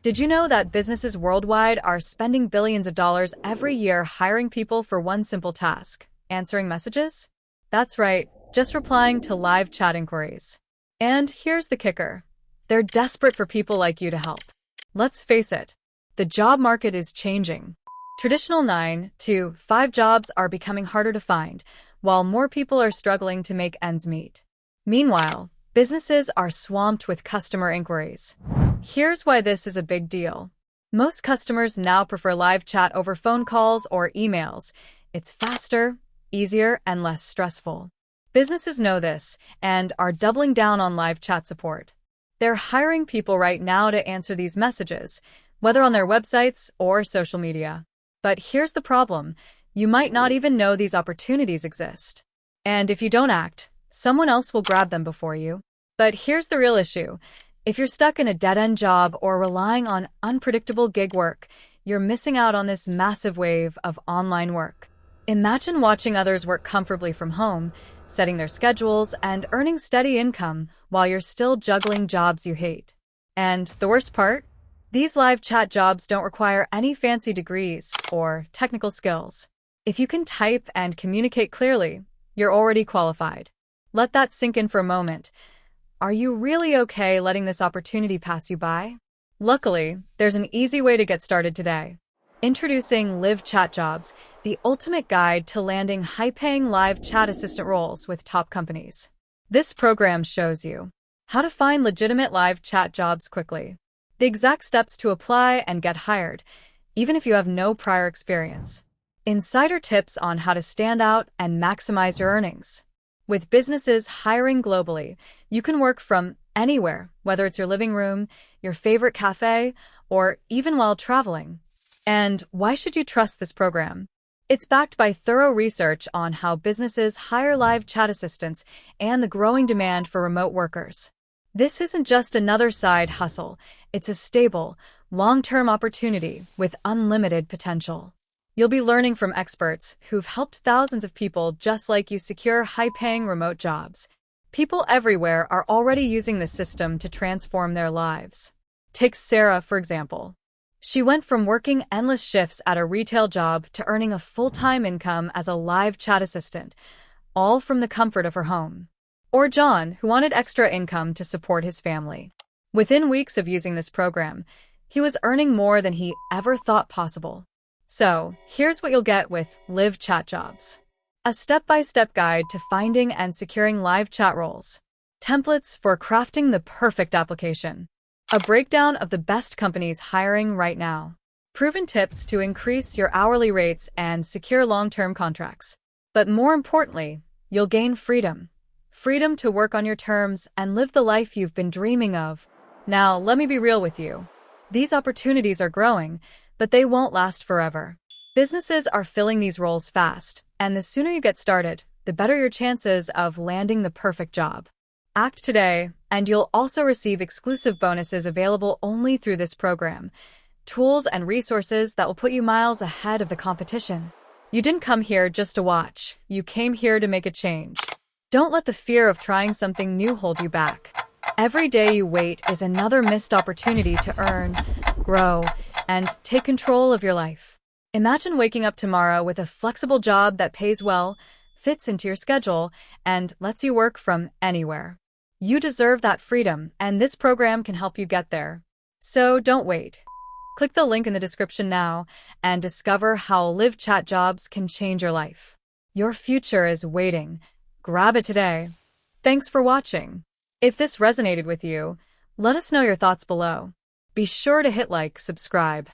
Did you know that businesses worldwide are spending billions of dollars every year hiring people for one simple task, answering messages? That's right, just replying to live chat inquiries. And here's the kicker. They're desperate for people like you to help. Let's face it, the job market is changing. Traditional 9 to 5 jobs are becoming harder to find, while more people are struggling to make ends meet. Meanwhile, businesses are swamped with customer inquiries. Here's why this is a big deal. Most customers now prefer live chat over phone calls or emails. It's faster, easier, and less stressful. Businesses know this and are doubling down on live chat support. They're hiring people right now to answer these messages, whether on their websites or social media. But here's the problem. You might not even know these opportunities exist. And if you don't act, someone else will grab them before you. But here's the real issue. If you're stuck in a dead-end job or relying on unpredictable gig work, you're missing out on this massive wave of online work. Imagine watching others work comfortably from home, setting their schedules, and earning steady income while you're still juggling jobs you hate. And the worst part? These live chat jobs don't require any fancy degrees or technical skills. If you can type and communicate clearly, you're already qualified. Let that sink in for a moment. Are you really okay letting this opportunity pass you by? Luckily, there's an easy way to get started today. Introducing Live Chat Jobs, the ultimate guide to landing high-paying live chat assistant roles with top companies. This program shows you how to find legitimate live chat jobs quickly, the exact steps to apply and get hired, even if you have no prior experience. Insider tips on how to stand out and maximize your earnings. With businesses hiring globally, you can work from anywhere, whether it's your living room, your favorite cafe, or even while traveling. And why should you trust this program? It's backed by thorough research on how businesses hire live chat assistants and the growing demand for remote workers. This isn't just another side hustle. It's a stable, long-term opportunity with unlimited potential. You'll be learning from experts who've helped thousands of people just like you secure high-paying remote jobs. People everywhere are already using the system to transform their lives. Take Sarah, for example. She went from working endless shifts at a retail job to earning a full-time income as a live chat assistant, all from the comfort of her home. Or John, who wanted extra income to support his family. Within weeks of using this program, he was earning more than he ever thought possible. So, here's what you'll get with Live Chat Jobs. A step-by-step guide to finding and securing live chat roles. Templates for crafting the perfect application. A breakdown of the best companies hiring right now. Proven tips to increase your hourly rates and secure long-term contracts. But more importantly, you'll gain freedom. Freedom to work on your terms and live the life you've been dreaming of. Now, let me be real with you. These opportunities are growing, but they won't last forever. Businesses are filling these roles fast, and the sooner you get started, the better your chances of landing the perfect job. Act today, and you'll also receive exclusive bonuses available only through this program. Tools and resources that will put you miles ahead of the competition. You didn't come here just to watch. You came here to make a change. Don't let the fear of trying something new hold you back. Every day you wait is another missed opportunity to earn, grow, and take control of your life. Imagine waking up tomorrow with a flexible job that pays well, fits into your schedule, and lets you work from anywhere. You deserve that freedom, and this program can help you get there. So don't wait. Click the link in the description now and discover how Live Chat Jobs can change your life. Your future is waiting. Grab it today. Thanks for watching. If this resonated with you, let us know your thoughts below. Be sure to hit like, subscribe,